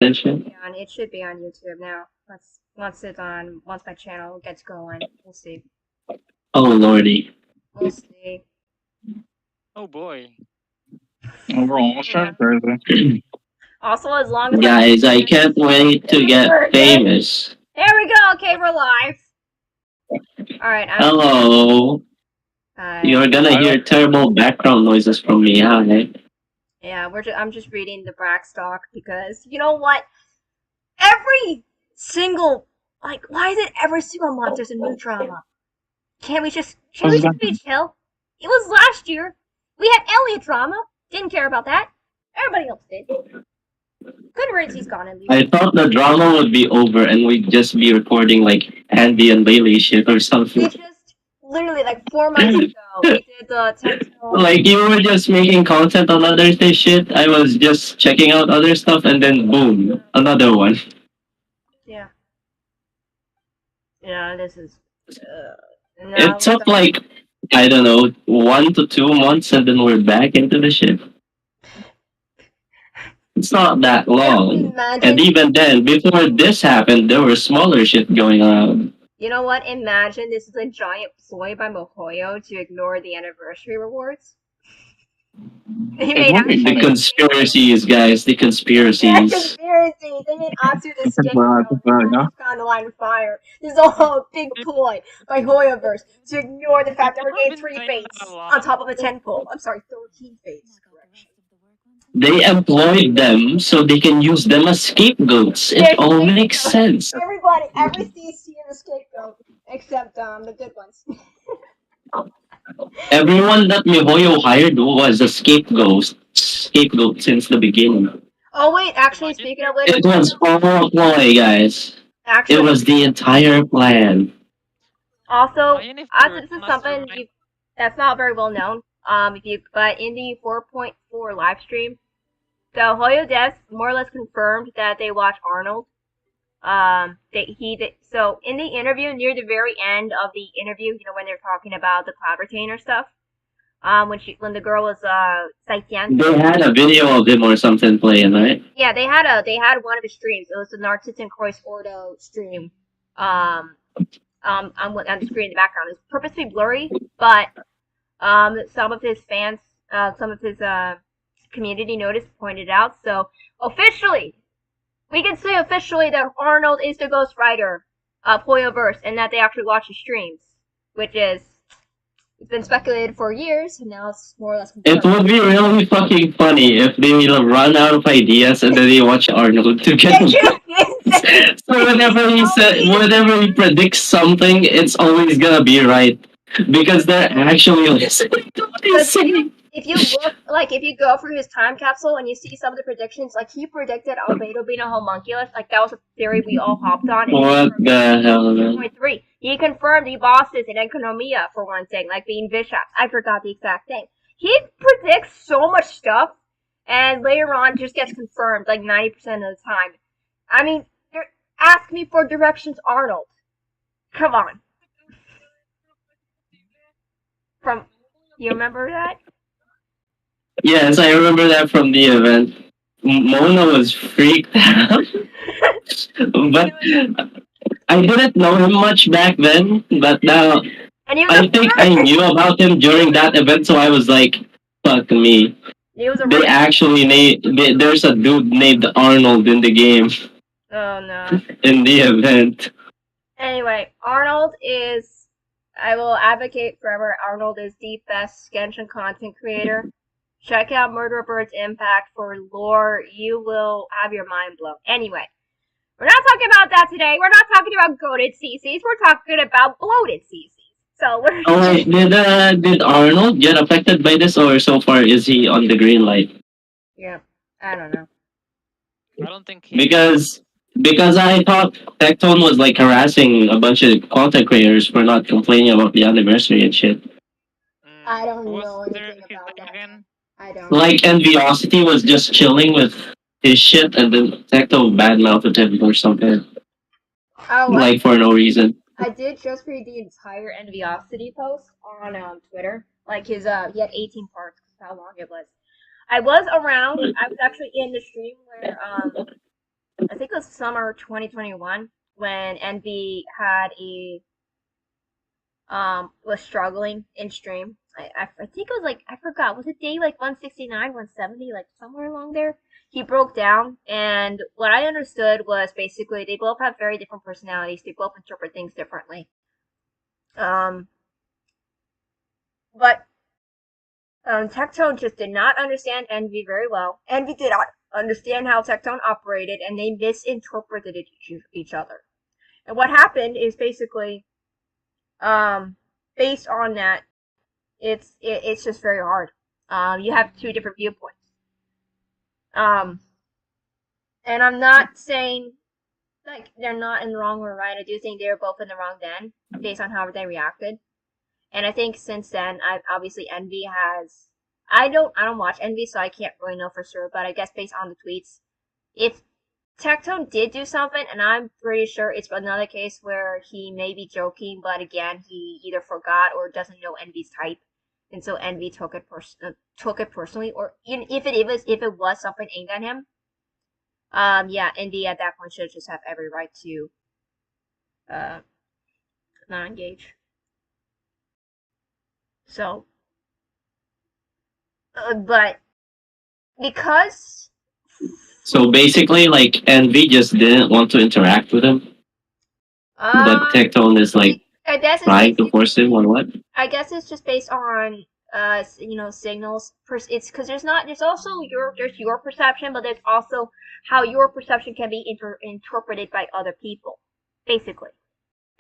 It should be on YouTube now. Once my channel gets going, we'll see. Oh lordy. We'll see. Oh boy. Overall, Yeah. crazy. Also, as long as Guys, I can't wait to get famous. There we go. Okay, we're live. All right. Hello. You're gonna hear terrible background noises from me, huh? Yeah, I'm just reading the Braxtalk because you know what? Every single why is it every single month there's a new drama? Can't we just be chill? It was last year. We had Elliot drama. Didn't care about that. Everybody else did. Good riddance, he's gone at least. I thought the drama would be over and we'd just be recording like Andy and Bailey shit or something. We just literally like 4 months ago we did the Tectone. Like you were just making content on other shit. I was just checking out other stuff and then boom, another one. Yeah. Yeah, this is. It took like I don't know 1 to 2 months and then we're back into the shit. It's not that long. And even then, before this happened, there were smaller shit going on. You know what? Imagine this is a giant ploy by MiHoYo to ignore the anniversary rewards. The conspiracies, guys. The conspiracies. They made Atsu the scapegoat. It's gone on fire. This is a whole big ploy by Hoyoverse to ignore the fact that we're getting 3 fates on top of a 10 pull. I'm sorry, 13 fates. They employed them so they can use them as scapegoats. It all makes sense. Every CC is a scapegoat, except the good ones. Everyone that MiHoYo hired was a scapegoat since the beginning. Oh wait, actually, speaking of which, it was all a ploy, guys. Actually, it was the entire plan. Also, this is something that's not very well known. But in the 4.4 live stream, the Hoyo devs more or less confirmed that they watched Arnold. So in the interview, near the very end of the interview, you know, when they're talking about the cloud retainer stuff, when the girl was Saitian. They had a video of him or something playing, right? Yeah, they had one of his streams. It was the Narcissus and Croix Ordo stream. On the screen in the background. It's purposely blurry, but some of his fans, some of his community notice pointed out. So officially, we can say officially that Arnold is the Ghost Rider of Hoyoverse, and that they actually watch his streams, which is it's been speculated for years, and now it's more or less confirmed. It would be really fucking funny if they run out of ideas and then they watch Arnold together. So whenever he predicts something, it's always gonna be right because they're actually listening to what he's saying. If you look, if you go through his time capsule and you see some of the predictions, he predicted Albedo being a homunculus, that was a theory we all hopped on. What the hell, man? 3. He confirmed the bosses in Economia, for one thing, being bishops. I forgot the exact thing. He predicts so much stuff, and later on just gets confirmed, 90% of the time. I mean, ask me for directions, Arnold. Come on. You remember that? Yes, I remember that from the event. Mona was freaked out. But I didn't know him much back then, but now I think I knew about him during that event, so I was like, fuck me. They actually there's a dude named Arnold in the game. Oh no. In the event. Anyway, Arnold is, I will advocate forever, Arnold is the best Genshin content creator. Check out Murder Bird's Impact for lore. You will have your mind blown. Anyway, we're not talking about that today. We're not talking about goated CCs. We're talking about bloated CCs. So we're. Oh wait, did Arnold get affected by this, or so far is he on the green light? Yeah, I don't know. I don't think because I thought Tectone was harassing a bunch of content creators for not complaining about the anniversary and shit. I don't know anything about that. I don't. Enviosity was just chilling with his shit, and then Tectone badmouthed him or something. Oh, for no reason. I did just read the entire Enviosity post on Twitter. He had 18 parts, how long it was. I was around. I was actually in the stream where summer 2021 when Envy had a was struggling in stream. I think it was like I forgot, was it day like 169, 170, like somewhere along there? He broke down, and what I understood was basically they both have very different personalities. They both interpret things differently. Um, but Tectone just did not understand Envy very well. Envy did not understand how Tectone operated, and they misinterpreted each other. And what happened is basically, based on that, it's just very hard. You have two different viewpoints. Um, and I'm not saying like they're not in the wrong or right. I do think they were both in the wrong then, based on how they reacted. And I think since then, I've obviously Envy has. I don't watch Envy, so I can't really know for sure. But I guess based on the tweets, if Tectone did do something, and I'm pretty sure it's another case where he may be joking, but again, he either forgot or doesn't know Envy's type, and so Envy took it personally, or even if it was something aimed at him. Yeah, Envy at that point should just have every right to uh not engage. So, but because So basically, like Envy just didn't want to interact with him, but um, Tectone is like I guess it's trying to force him on what? I guess it's just based on signals. It's because there's also there's your perception, but there's also how your perception can be interpreted by other people, basically.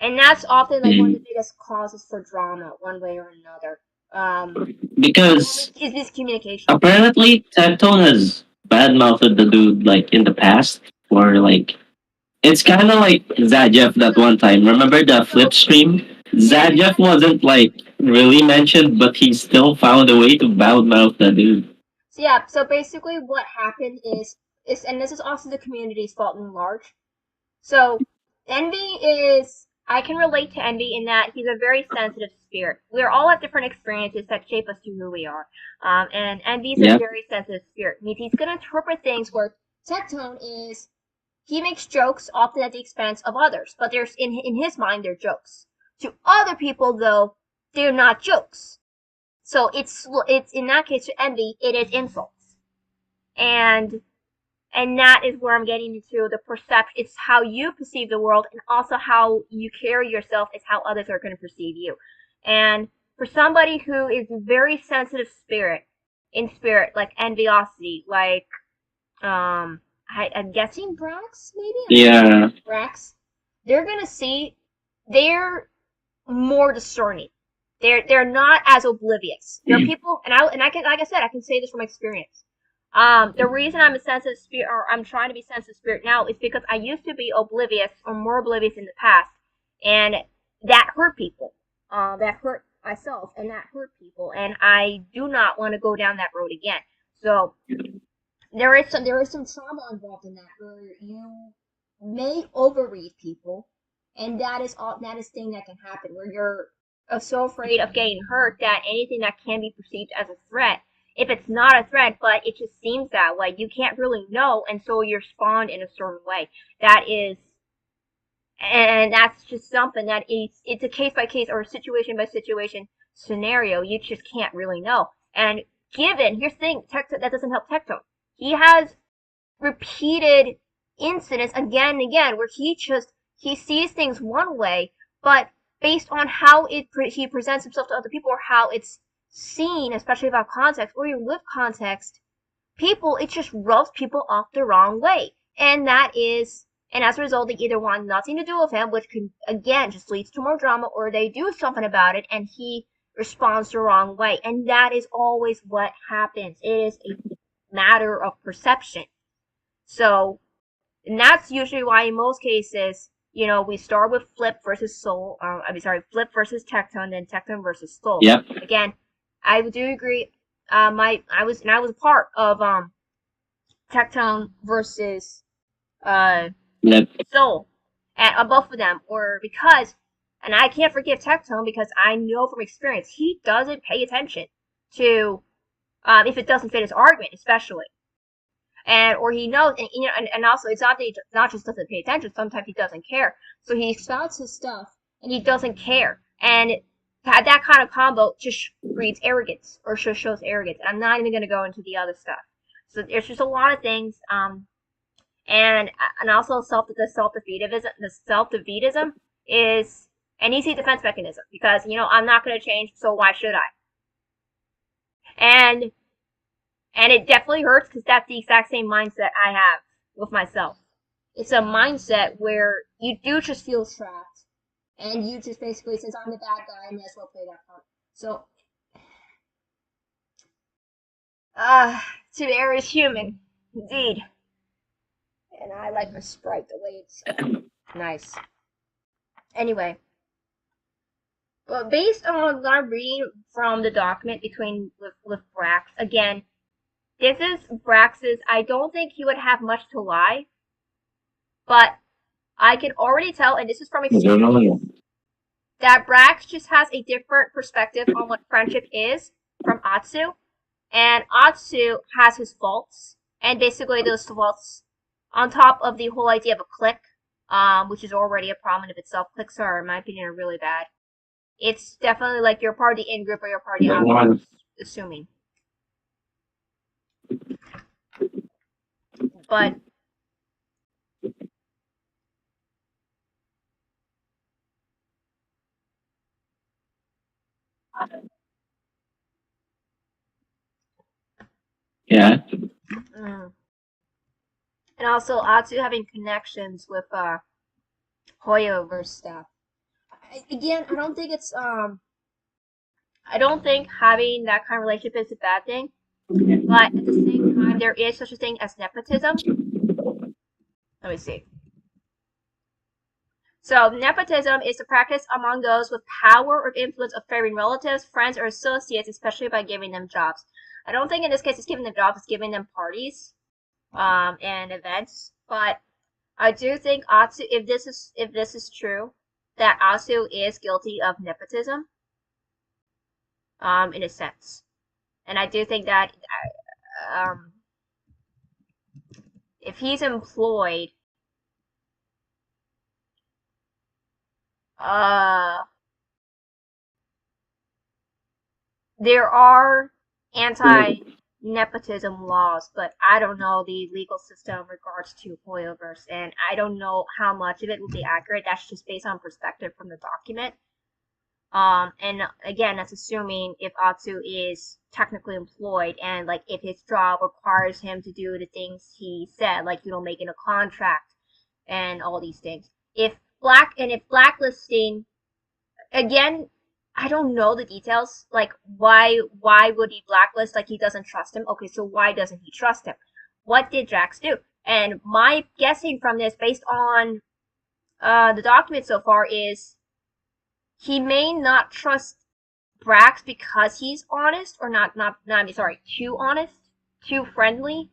And that's often like one of the biggest causes for drama, one way or another. Because Is miscommunication. apparently Tectone has badmouthed the dude like in the past, or like it's kind of like Zajeff that one time. Remember the flip stream? Zajeff wasn't like really mentioned, but he still found a way to badmouth the dude. So yeah, so basically what happened is and this is also the community's fault in large. So Envy is I can relate to Envy in that he's a very sensitive spirit. We're all have different experiences that shape us to who we are. And Envy's a Yep. very sensitive spirit. It means he's gonna interpret things where Tectone is he makes jokes often at the expense of others, but there's in his mind they're jokes. To other people though, they're not jokes. So it's in that case to Envy, it is insults. And that is where I'm getting into the perception. It's how you perceive the world, and also how you carry yourself is how others are going to perceive you. And for somebody who is very sensitive in spirit, like enviosity, like I'm guessing Brax, maybe. Yeah. Brax, they're gonna see they're more discerning. They're not as oblivious. There are people, and I can like I said I can say this from experience. The reason I'm a sensitive spirit, or I'm trying to be sensitive spirit now, is because I used to be oblivious, or more oblivious in the past, and that hurt people. That hurt myself, and that hurt people, and I do not want to go down that road again. So there is some trauma involved in that, where you may overread people, and that is thing that can happen, where you're so afraid of getting hurt that anything that can be perceived as a threat, if it's not a threat, but it just seems that way, you can't really know, and so you're spawned in a certain way. And that's just something that it's a case by case or situation by situation scenario. You just can't really know. And here's the thing, that doesn't help Tectone. He has repeated incidents again and again where he sees things one way, but based on how he presents himself to other people, or how it's seen, especially without context, or even with context, it just rubs people off the wrong way. And as a result, they either want nothing to do with him, which can, again, just leads to more drama, or they do something about it and he responds the wrong way. And that is always what happens. It is a matter of perception. So, and that's usually why in most cases, we start with Flip versus Soul. Flip versus Tectone, then Tectone versus Soul. Yep. Again, I do agree. I was a part of Tectone versus Yep. Soul, and both of them were because, and I can't forgive Tectone because I know from experience he doesn't pay attention to if it doesn't fit his argument, especially. or he knows, and also it's not that he not just doesn't pay attention. Sometimes he doesn't care. So he spouts his stuff, and he doesn't care, and that kind of combo just breeds arrogance, or just shows arrogance. And I'm not even gonna go into the other stuff. So there's just a lot of things, and also the self defeatism is an easy defense mechanism because I'm not gonna change, so why should I? And it definitely hurts because that's the exact same mindset I have with myself. It's a mindset where you do just feel trapped, and you just basically, since I'm the bad guy, I may as well play that card. So, to err is human, indeed. And I like my Sprite the way it's nice. Anyway, but based on what I'm reading from the document with Brax, again, this is Brax's. I don't think he would have much to lie, but I can already tell, and this is from experience, that Brax just has a different perspective on what friendship is from Atsu, and Atsu has his faults, and basically those faults, on top of the whole idea of a clique, which is already a problem in itself. Cliques are, in my opinion, are really bad. It's definitely like you're part of the in-group or you're part of the out-group, assuming. But Yeah. and also Atsu having connections with Hoyoverse stuff. Again, I don't think it's I don't think having that kind of relationship is a bad thing, but at the same time, there is such a thing as nepotism. Let me see. So, nepotism is the practice among those with power or influence of favoring relatives, friends, or associates, especially by giving them jobs. I don't think in this case it's giving them jobs, it's giving them parties and events. But I do think Atsu, if this is true, that Atsu is guilty of nepotism, in a sense. And I do think that um, if he's employed, there are anti-nepotism laws, but I don't know the legal system in regards to Hoyoverse, and I don't know how much of it will be accurate. That's just based on perspective from the document. And again, that's assuming if Atsu is technically employed and like if his job requires him to do the things he said, like making a contract and all these things. If blacklisting, again, I don't know the details. Like why would he blacklist? Like he doesn't trust him. Okay, so why doesn't he trust him? What did Jax do? And my guessing from this, based on the document so far, is he may not trust Brax because he's honest, or too honest, too friendly,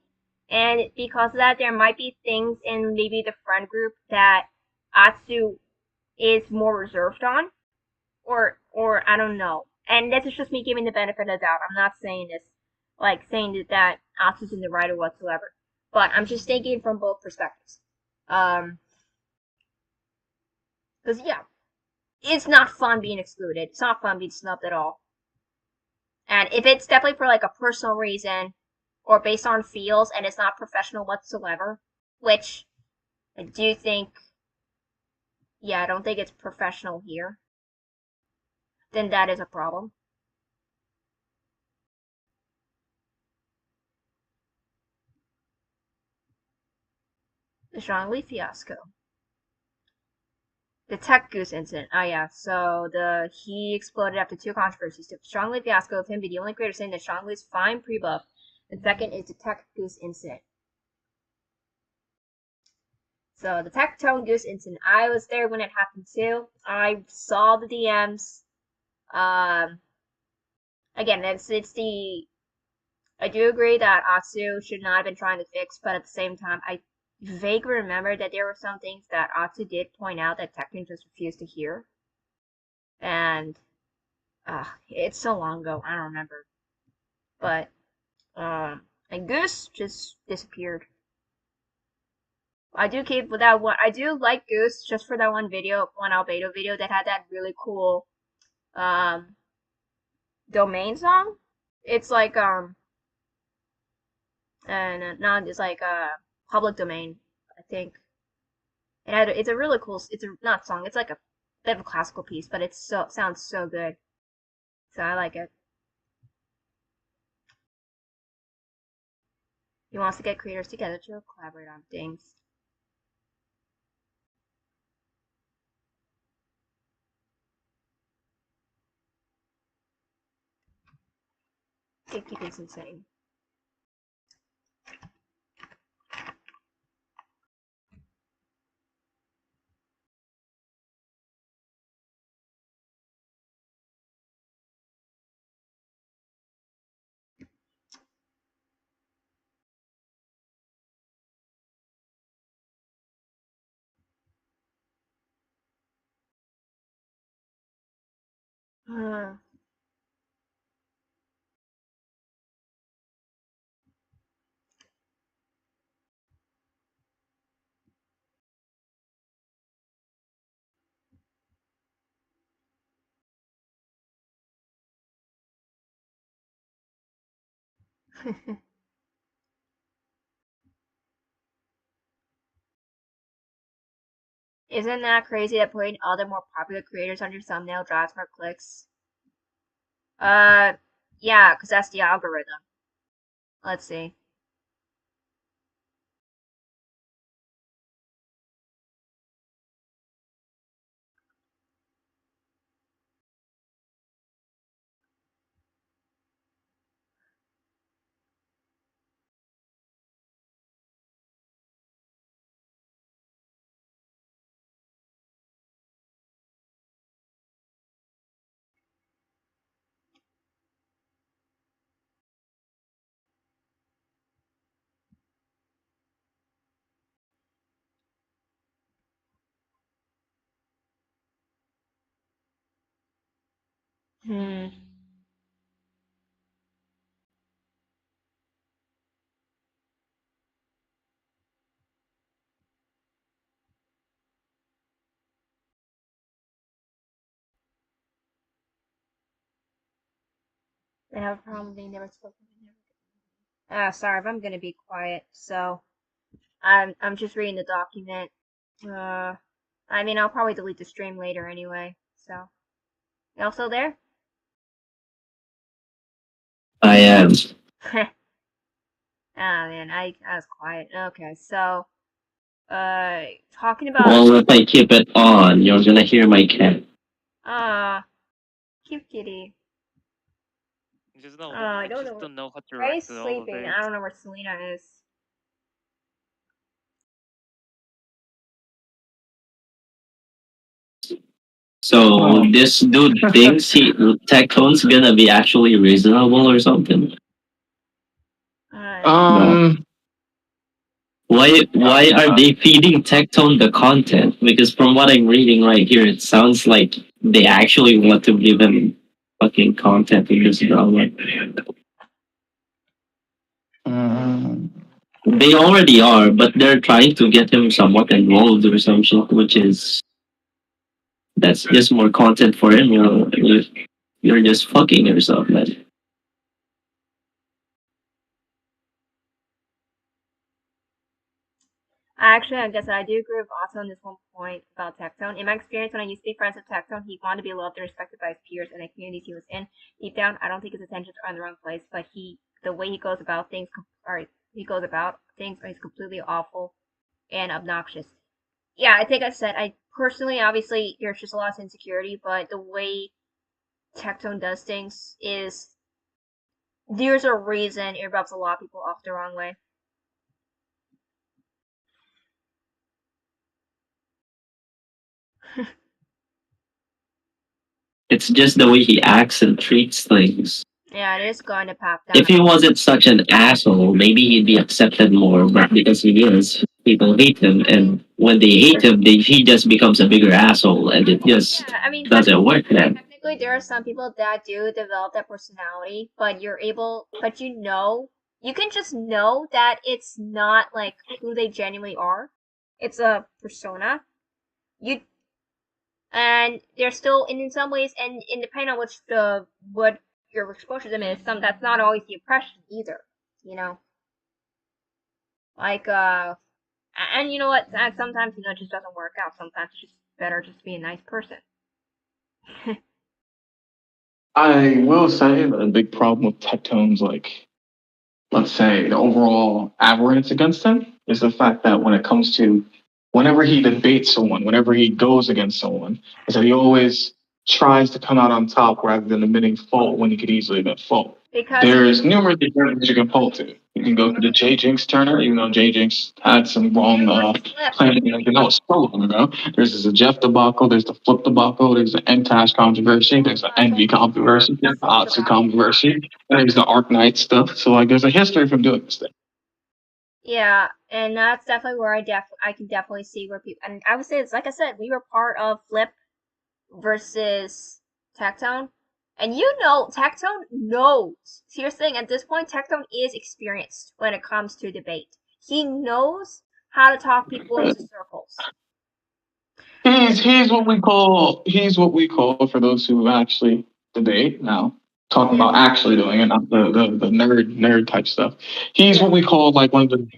and because of that, there might be things in maybe the friend group that Atsu is more reserved on, or I don't know. And this is just me giving the benefit of the doubt. I'm not saying this saying that Atsu's in the right or whatsoever, but I'm just thinking from both perspectives. Because yeah, it's not fun being excluded. It's not fun being snubbed at all. And if it's definitely for like a personal reason or based on feels and it's not professional whatsoever, which I do think, yeah, I don't think it's professional here, then that is a problem. The Zhongli fiasco. The Tech Goose incident. Oh yeah, so he exploded after two controversies. The Zhongli fiasco of him being the only creator saying that Zhongli's fine pre-buff. And second is the Tech Goose incident. So the Tectone Goose incident, I was there when it happened too. I saw the DMs. Again, it's the. I do agree that Atsu should not have been trying to fix, but at the same time, I vaguely remember that there were some things that Atsu did point out that Tectone just refused to hear. And it's so long ago, I don't remember. But And Goose just disappeared. I do keep with that one. I do like Goose just for that one video, one albedo video that had that really cool um domain song. It's like and not it's like public domain. I think it's a really cool. It's a not song. It's like a bit of a classical piece, but it's so sounds so good. So I like it. He wants to get creators together to collaborate on things. Gatekeeping's insane. Isn't that crazy that putting other more popular creators on your thumbnail drives more clicks? Yeah, because that's the algorithm. Let's see. Hmm. They have a problem. They never spoke. Sorry if I'm gonna be quiet. So I'm just reading the document. I mean I'll probably delete the stream later anyway. So you also there? I am. Ah man, I was quiet. Okay, so talking about Well, if I keep it on, you're gonna hear my cat. cute kitty. Just know, I I don't just know. don't know how to react Ray's to all of sleeping. this. I don't know where Selena is. So this dude thinks Tectone's gonna be actually reasonable or something. Um, Why are they feeding Tectone the content? Because from what I'm reading right here, it sounds like they actually want to give him fucking content in this drama. um, They already are, but they're trying to get him somewhat involved or some shit, which is that's just more content for him. You're just fucking yourself, man. Actually, I guess I do agree with Otto on this one point about Tectone. In my experience, when I used to be friends with Tectone, he wanted to be loved and respected by his peers and the communities he was in. Deep down, I don't think his intentions are in the wrong place, but the way he goes about things, is completely awful and obnoxious. Yeah, I think I said, I personally, obviously, there's just a lot of insecurity, but the way Tectone does things is, there's a reason it rubs a lot of people off the wrong way. It's just the way he acts and treats things. Yeah, it is going to pop down. If he wasn't such an asshole, maybe he'd be accepted more. But because he is, people hate him, and when they hate him, he just becomes a bigger asshole, and it just Yeah, I mean, doesn't work then. technically, there are some people that do develop that personality, but but you know you can just know that it's not like who they genuinely are. It's a persona. You and they're still in some ways, and depending on what your exposure to them is, that's not always the impression either. You know, like and you know what? Sometimes it just doesn't work out. Sometimes it's just better just to be a nice person. I will say that a big problem with Tectone's, like, let's say, the overall aberrance against him is the fact that when it comes to whenever he debates someone, whenever he goes against someone, is that he always tries to come out on top rather than admitting fault when he could easily admit fault. Because There's numerous examples you can pull to. You can go to the J Jinx Turner, even though J Jinx had some wrong claims. That was so long ago. There's the Jeff debacle, there's the Flip debacle, there's the Encash controversy, there's the Envy controversy, there's the Atsu controversy, and there's the Arc Knight stuff. So, like, there's a history from doing this thing. Yeah, and that's definitely where I can definitely see where people, and I would say it's like I said, we were part of Flip versus Tectone, and Tectone knows. Here's the thing: at this point, Tectone is experienced when it comes to debate. He knows how to talk people into circles. He's what we call for those who actually debate now. Talking about actually doing it, not the nerd type stuff. He's what we call like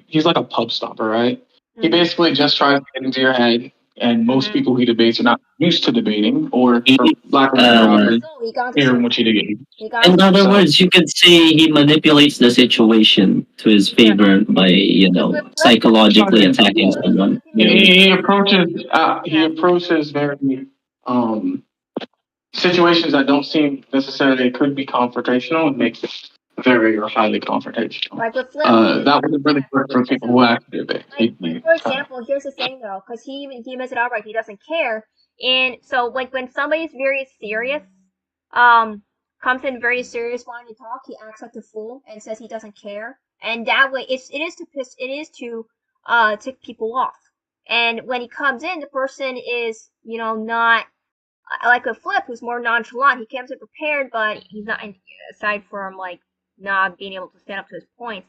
he's like a pub stopper, right? He basically just tries to get into your head, and most people he debates are not used to debating, or for lack of a better word, hearing what you debate. In other words, you could say he manipulates the situation to his favor by, psychologically attacking someone. He approaches very situations that don't seem necessarily could be confrontational and makes it very or highly confrontational. Like with Flip, that would really work for people who actually debate. For example, here's the thing though, because he admits it outright, he doesn't care. And so, like when somebody's very serious, comes in very serious wanting to talk, he acts like a fool and says he doesn't care. And that way, it is to tick people off. And when he comes in, the person is not like a Flip who's more nonchalant. He comes in prepared, but he's not. Aside from like not being able to stand up to his points,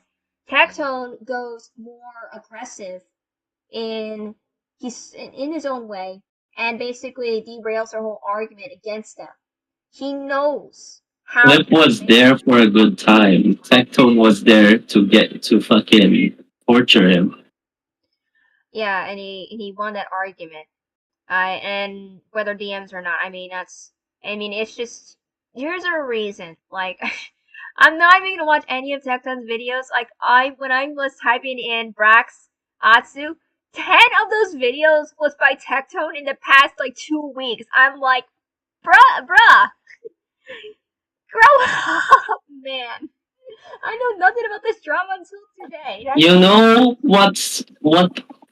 Tectone goes more aggressive in his own way and basically derails their whole argument against them. He knows how. Flip was there for a good time. Tectone was there to get to fucking torture him. Yeah, and he won that argument. And whether DMs or not, it's just here's a reason. Like, I'm not even gonna watch any of Tectone's videos. Like, when I was typing in Brax Atsu, 10 of those videos was by Tectone in the past like 2 weeks. I'm like, bruh, grow up, man. I know nothing about this drama until today. You know what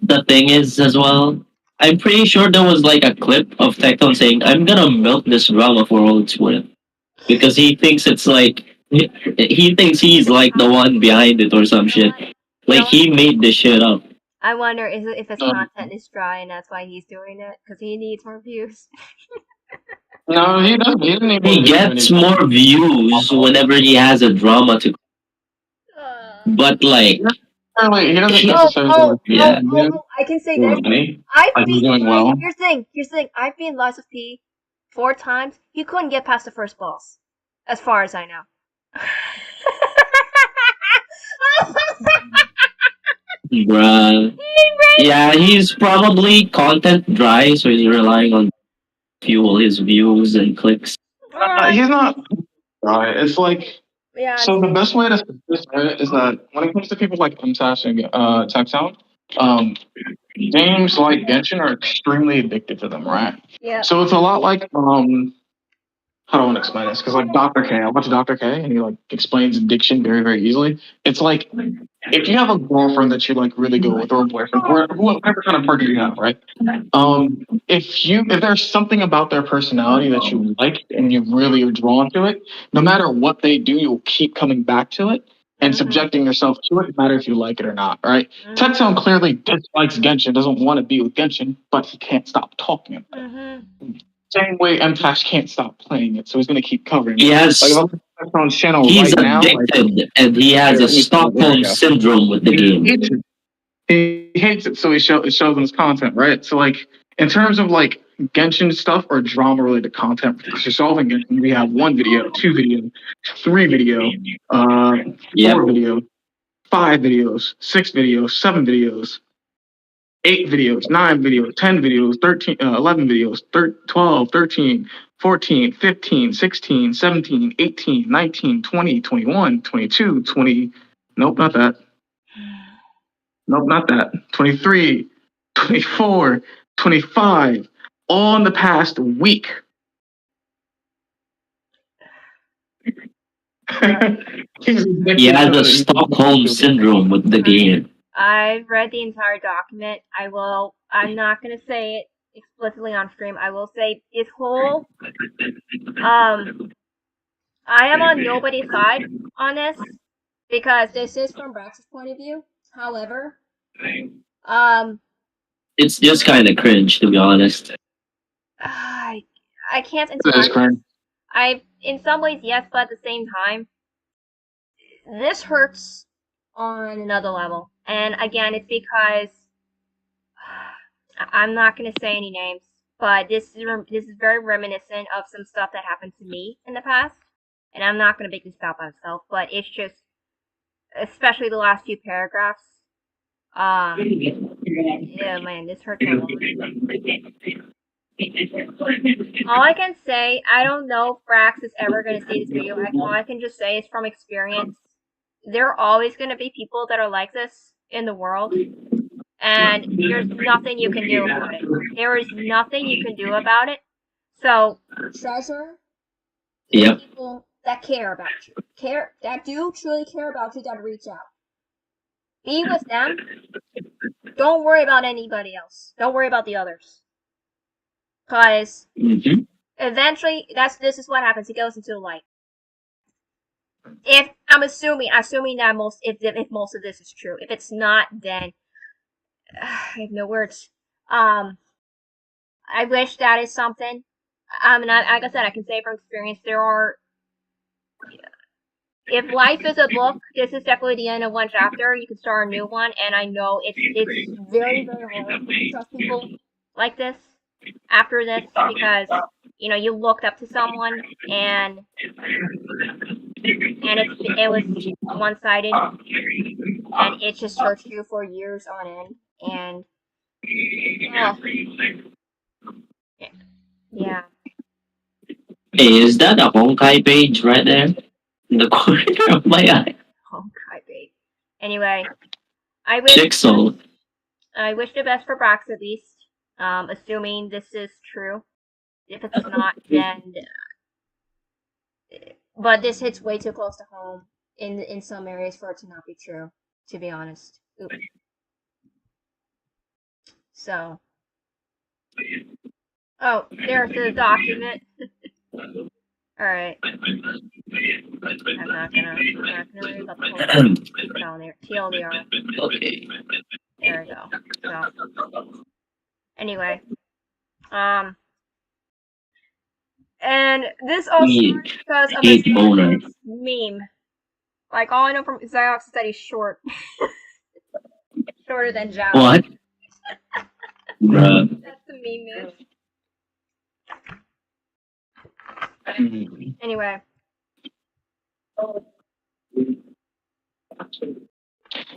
the thing is as well? I'm pretty sure there was like a clip of Tecton saying, "I'm gonna milk this drama for all it's worth," because he thinks it's like he thinks he's like the one behind it or some shit. Like he made this shit up. I wonder if his content is dry and that's why he's doing it because he needs more views. No, he doesn't. He gets more views whenever he has a drama to. But like. He doesn't necessarily. I can say this. He's doing well. Here's the thing. I've been Lies of P 4 times. He couldn't get past the first boss, as far as I know. Bruh. Yeah, he's probably content dry, so he's relying on fuel his views and clicks. He's not dry. It's like. Yeah, so the best way to this is that when it comes to people like MTash and Tectone, games like Genshin are extremely addictive to them, right? Yeah. So it's a lot like how do I want to explain this? Because like Dr. K, I watch Dr. K and he like explains addiction very, very easily. It's like if you have a girlfriend that you like really go with, or a boyfriend, or whatever kind of partner you have, right? If there's something about their personality that you like and you really are drawn to it, no matter what they do, you'll keep coming back to it and subjecting yourself to it, no matter if you like it or not, right? Tectone clearly dislikes Genshin, doesn't want to be with Genshin, but he can't stop talking about it. Same way MTash can't stop playing it, so he's going to keep covering it. Yes. Tectone's channel He's right now. Like, addicted, and he has a there you Stockholm go. syndrome with the He game. hates it. He hates it, so it shows in his content, right? So like in terms of like Genshin stuff or drama related content for solving it, we have 1 video, 2 video, 3 video, Yep. 4 video, 5 videos, 6 videos, 7 videos, 8 videos, 9 videos, 10 videos, 13, 11 videos, 12, 13, 14, 15, 16, 17, 18, 19, 20, 21, 22, 20. Nope, not that. Nope, not that. 23, 24, 25, all in the past week. He has a Stockholm syndrome with the game. I've read the entire document. I'm not gonna say it explicitly on stream. I will say this whole, I am on nobody's side on this because this is from Brax's point of view. However, It's just kind of cringe, to be honest. I can't That's cringe. in some ways yes, but at the same time, this hurts on another level. And again, it's because I'm not gonna say any names, but this is very reminiscent of some stuff that happened to me in the past. And I'm not gonna make this about myself, but it's just, especially the last few paragraphs. Yeah, man, this hurts a lot. All I can say, I don't know if Brax is ever going to see this video. All I can just say is from experience, there are always going to be people that are like this in the world, and there's nothing you can do about it. There is nothing you can do about it. So, treasure Yep. people that care about you, that do truly care about you, that reach out. Be with them. Don't worry about anybody else. Don't worry about the others. Because eventually, this is what happens. He goes into the light. If I'm assuming that if most of this is true. If it's not, then I have no words. I wish that is something. And like I said, I can say from experience, there are. If life is a book, this is definitely the end of one chapter. You can start a new one, and I know it's very, very hard to trust people like this after this because you looked up to someone and it was one-sided and it just hurt you for years on end and yeah. Hey, is that a Honkai page right there? In the corner of my eye. Honkai page. Anyway, I wish the best for Brax at least. Assuming this is true. If it's not, then but this hits way too close to home in some areas for it to not be true, to be honest. Oops. So, oh, there's the document. All right. I'm not gonna worry about the whole TLDR. Okay. There we go. So, anyway, and this also because of this meme. Like, all I know from Xiox is that he's short. Shorter than Zhao. What? Bruh. That's the meme is. Anyway.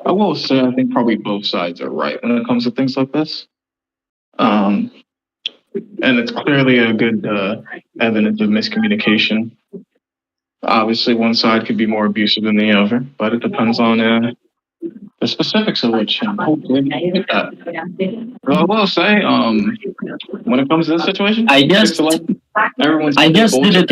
I will say I think probably both sides are right when it comes to things like this. And it's clearly a good evidence of miscommunication. Obviously, one side could be more abusive than the other, but it depends on the specifics of which. Hopefully, we get that. But I will say, when it comes to this situation, I just didn't